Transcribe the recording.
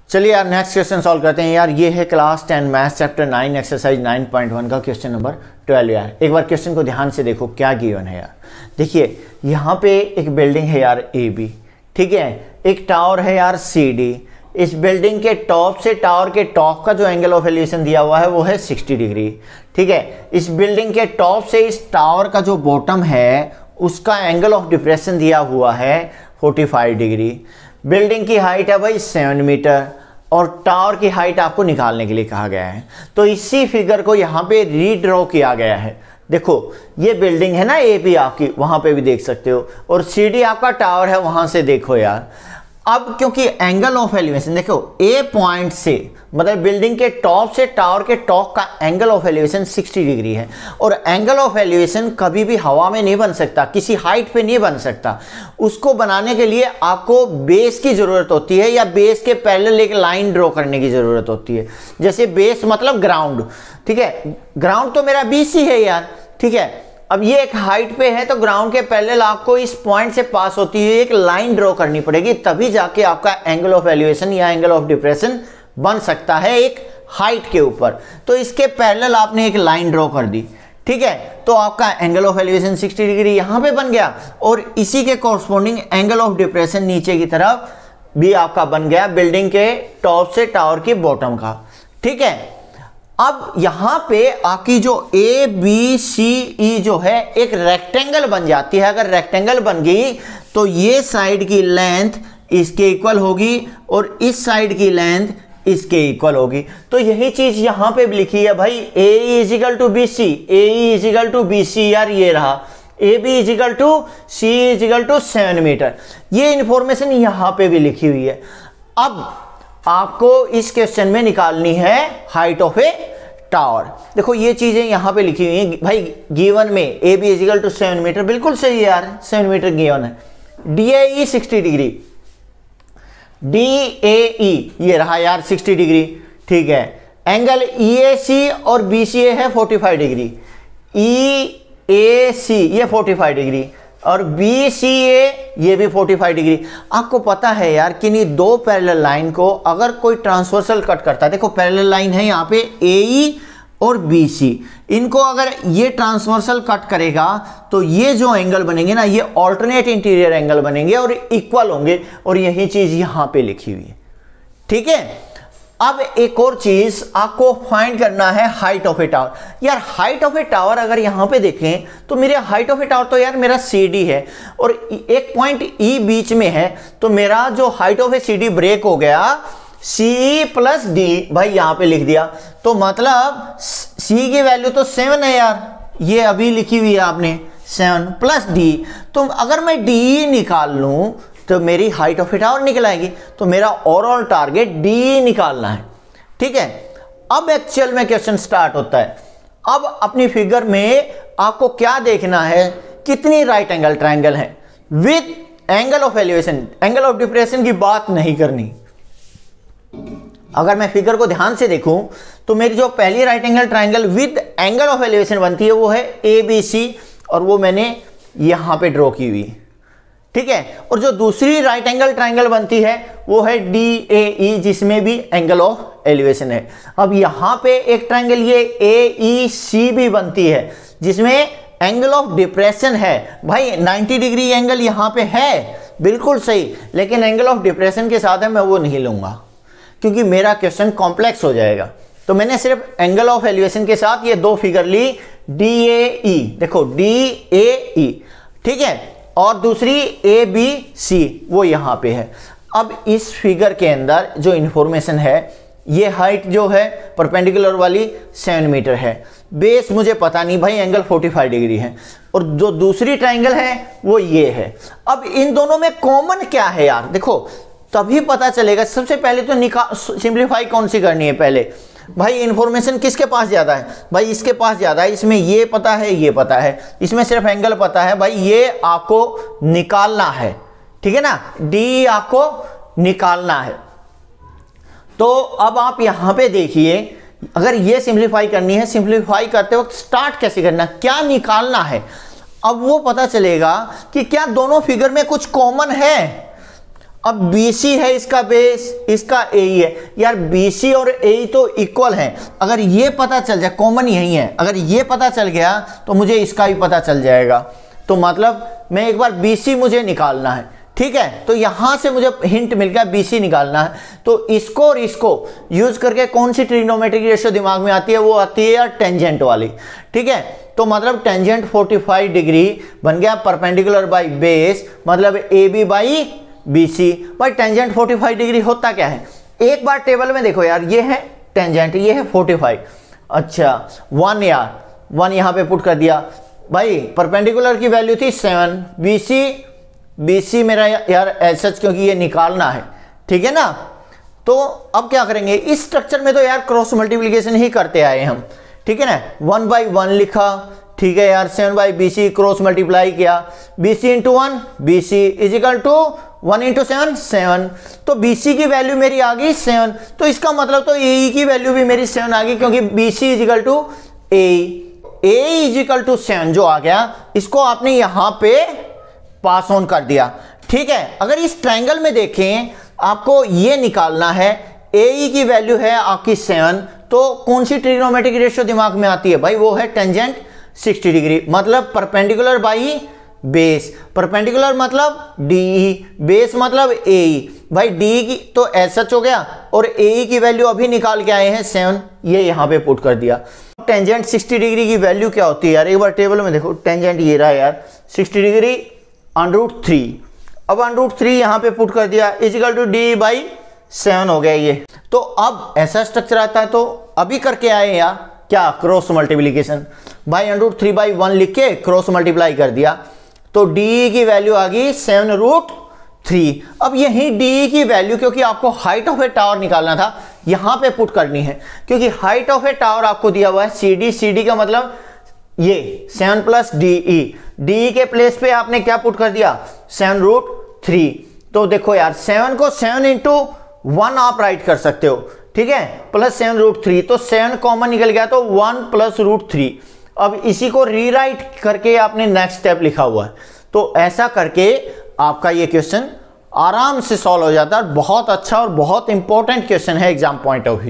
चलिए यार next question solve करते हैं यार। ये है क्लास 10 मैथ्स चैप्टर 9 एक्सरसाइज 9.1 का क्वेश्चन नंबर 12 यार। एक बार क्वेश्चन को ध्यान से देखो क्या गिवन है यार। देखिए यहाँ पे एक बिल्डिंग है यार AB, ठीक है, एक टावर है यार CD। इस बिल्डिंग के टॉप से टावर के टॉप का जो एंगल ऑफ एलिवेशन दिया हुआ है वो है 60 डिग्री, ठीक है। इस बिल्डिंग के टॉप से इस टावर का जो बॉटम है उसका एंगल ऑफ डिप्रेशन दिया हुआ है 45 डिग्री। बिल्डिंग की हाइट है भाई 7 मीटर और टावर की हाइट आपको निकालने के लिए कहा गया है। तो इसी फिगर को यहाँ पे रीड्रॉ किया गया है। देखो ये बिल्डिंग है ना AB आपकी, वहां पे भी देख सकते हो, और CD आपका टावर है, वहां से देखो यार। अब क्योंकि एंगल ऑफ एलिवेशन देखो A पॉइंट से मतलब बिल्डिंग के टॉप से टावर के टॉप का एंगल ऑफ एलिवेशन 60 डिग्री है, और एंगल ऑफ एलिवेशन कभी भी हवा में नहीं बन सकता, किसी हाइट पे नहीं बन सकता। उसको बनाने के लिए आपको बेस की ज़रूरत होती है या बेस के पैरेलल एक लाइन ड्रॉ करने की ज़रूरत होती है। जैसे बेस मतलब ग्राउंड, ठीक है, ग्राउंड तो मेरा BC है यार, ठीक है। अब ये एक हाइट पे है तो ग्राउंड के पैरेलल आपको इस पॉइंट से पास होती हुई एक लाइन ड्रॉ करनी पड़ेगी, तभी जाके आपका एंगल ऑफ एलिवेशन या एंगल ऑफ डिप्रेशन बन सकता है एक हाइट के ऊपर। तो इसके पैरेलल आपने एक लाइन ड्रॉ कर दी, ठीक है, तो आपका एंगल ऑफ एलिवेशन 60 डिग्री यहाँ पे बन गया, और इसी के कॉरस्पॉन्डिंग एंगल ऑफ डिप्रेशन नीचे की तरफ भी आपका बन गया बिल्डिंग के टॉप से टावर की बॉटम का, ठीक है। अब यहां पे आपकी जो ABCE जो है एक रेक्टेंगल बन जाती है। अगर रेक्टेंगल बन गई तो ये साइड की लेंथ इसके इक्वल होगी और इस साइड की लेंथ इसके इक्वल होगी। तो यही चीज यहां पे भी लिखी है भाई, AE equal to BC, AE equal to BC यार, ये रहा AB equal to C equal to 7 metre. ये इंफॉर्मेशन यहां पे भी लिखी हुई है। अब आपको इस क्वेश्चन में निकालनी है हाइट ऑफ ए टावर। देखो ये चीजें यहां पे लिखी हुई हैं भाई। गिवन में AB इजिकल टू 7 मीटर, बिल्कुल सही है यार, 7 मीटर गिवन है। DAE 60 डिग्री, DAE ये रहा यार 60 डिग्री, ठीक है। एंगल EAC और BCA है 45 डिग्री, EAC ये 45 डिग्री और BCA ये भी 45 डिग्री। आपको पता है यार कि नहीं दो पैरेलल लाइन को अगर कोई ट्रांसवर्सल कट करता है, देखो पैरेलल लाइन है यहाँ पे AE और BC, इनको अगर ये ट्रांसवर्सल कट करेगा तो ये जो एंगल बनेंगे ना ये ऑल्टरनेट इंटीरियर एंगल बनेंगे और इक्वल होंगे, और यही चीज यहाँ पे लिखी हुई है, ठीक है। अब एक और चीज आपको फाइंड करना है हाइट ऑफ ए टावर। यार हाइट ऑफ ए टावर अगर यहां पे देखें तो मेरे हाइट ऑफ ए टावर तो यार मेरा CD है और एक पॉइंट E बीच में है, तो मेरा जो height of A CD break हो गया CE प्लस D, भाई यहां पे लिख दिया, तो मतलब C की वैल्यू तो 7 है यार, ये अभी लिखी हुई है आपने 7 प्लस D। तो अगर मैं DE निकाल लूं तो मेरी हाइट ऑफ ए टावर निकल आएगी, तो मेरा ओवरऑल टारगेट DE निकालना है, ठीक है। अब एक्चुअल में क्वेश्चन स्टार्ट होता है। अब अपनी फिगर में आपको क्या देखना है, कितनी राइट एंगल ट्रायंगल है with angle of elevation, angle of depression की बात नहीं करनी। अगर मैं फिगर को ध्यान से देखूं तो मेरी जो पहली right angle triangle with angle of elevation बनती है वो है ABC, और वो मैंने यहां पे ड्रॉ की हुई, ठीक है। और जो दूसरी राइट एंगल ट्रायंगल बनती है वो है DAE, जिसमें भी एंगल ऑफ एलिवेशन है। अब यहां पे एक ट्रायंगल ये AEC भी बनती है जिसमें एंगल ऑफ डिप्रेशन है। भाई 90 डिग्री एंगल यहां पे है, बिल्कुल सही, लेकिन एंगल ऑफ डिप्रेशन के साथ है मैं वो नहीं लूंगा क्योंकि मेरा क्वेश्चन कॉम्प्लेक्स हो जाएगा। तो मैंने सिर्फ एंगल ऑफ एलिवेशन के साथ ये दो फिगर ली, DAE, देखो DAE, ठीक है, और दूसरी ABC वो यहां पे है। अब इस फिगर के अंदर जो इंफॉर्मेशन है, ये हाइट जो है परपेंडिकुलर वाली 7 मीटर है, बेस मुझे पता नहीं भाई, एंगल 45 डिग्री है, और जो दूसरी ट्रायंगल है वो ये है। अब इन दोनों में कॉमन क्या है यार, देखो तभी पता चलेगा। सबसे पहले तो सिंप्लीफाई कौन सी करनी है, पहले भाई इंफॉर्मेशन किसके पास ज्यादा है, भाई इसके पास ज्यादा है, इसमें ये पता है, ये पता है, इसमें सिर्फ एंगल पता है, भाई ये आपको निकालना है, ठीक है ना, D आपको निकालना है। तो अब आप यहां पे देखिए, अगर ये सिंप्लीफाई करनी है, सिंप्लीफाई करते वक्त स्टार्ट कैसे करना, क्या निकालना है, अब वो पता चलेगा कि क्या दोनों फिगर में कुछ कॉमन है। अब BC है इसका बेस, इसका AE है यार। BC और AE तो इक्वल हैं, अगर ये पता चल जाए, कॉमन यही है, अगर ये पता चल गया तो मुझे इसका भी पता चल जाएगा। तो मतलब मैं एक बार BC मुझे निकालना है, ठीक है। तो यहां से मुझे हिंट मिल गया BC निकालना है। तो इसको और इसको यूज करके कौन सी ट्रिग्नोमेट्रिक रेशियो दिमाग में आती है, वो आती है यार टेंजेंट वाली, ठीक है। तो मतलब टेंजेंट 45 डिग्री बन गया परपेंडिकुलर बाय बेस, मतलब AB बाई BC। भाई टेंजेंट 45 डिग्री होता क्या है, एक बार टेबल में देखो यार, ये है टेंजेंट, ये है 45, अच्छा 1 यार, 1 यहाँ पे पुट कर दिया। भाई परपेंडिकुलर की वैल्यू थी 7, BC मेरा यार ऐसा, क्योंकि ये निकालना है, ठीक है ना। तो अब क्या करेंगे, इस स्ट्रक्चर में तो यार क्रॉस मल्टीप्लिकेशन ही करते आए हम, ठीक है ना। 1 बाई 1 लिखा, ठीक है यार, 7 बाई BC क्रॉस मल्टीप्लाई किया, BC into 1 BC is equal to 1 into 7 7। तो BC की वैल्यू मेरी आ गई 7, तो इसका मतलब तो AE की वैल्यू भी मेरी 7 आ गई, क्योंकि BC is equal to AE is equal to 7 जो आ गया, इसको आपने यहां पे पास ऑन कर दिया, ठीक है। अगर इस ट्रायंगल में देखें, आपको ये निकालना है, AE की वैल्यू है आपकी 7, तो कौन सी ट्रिग्नोमेट्रिक रेशियो दिमाग में आती है भाई, वो है टेंजेंट 60 डिग्री, मतलब परपेंडिकुलर बाई बेस। परपेंडिकुलर मतलब DE, बेस मतलब AE। भाई DE की तो SH हो गया, और AE की वैल्यू अभी निकाल के आए हैं 7, ये यहां पे पुट कर दिया। टेंजेंट 60 डिग्री की वैल्यू क्या होती है यार, एक बार टेबल में देखो, टेंजेंट ये रहा यार 60 डिग्री √3। अब √3 यहां पे पुट कर दिया, इजिकल टू DE बाई 7 हो गया ये। तो अब ऐसा स्ट्रक्चर आता है, तो अभी करके आए यार क्या, क्रॉस मल्टीप्लिकेशन। भाई √3 बाई 1 लिख के क्रॉस मल्टीप्लाई कर दिया, तो DE की वैल्यू आ गई 7√3। अब यही DE की वैल्यू, क्योंकि आपको हाइट ऑफ ए टावर निकालना था, यहां पे पुट करनी है, क्योंकि हाइट ऑफ ए टावर आपको दिया हुआ है CD का मतलब ये 7 प्लस DE, DE के प्लेस पे आपने क्या पुट कर दिया, 7√3। तो देखो यार 7 को 7 इंटू 1 आप राइट कर सकते हो, ठीक है, प्लस 7√3, तो 7 कॉमन निकल गया, तो 1 प्लस √3। अब इसी को रीराइट करके आपने नेक्स्ट स्टेप लिखा हुआ है। तो ऐसा करके आपका ये क्वेश्चन आराम से सॉल्व हो जाता है। बहुत अच्छा और बहुत इंपॉर्टेंट क्वेश्चन है एग्जाम पॉइंट ऑफ व्यू।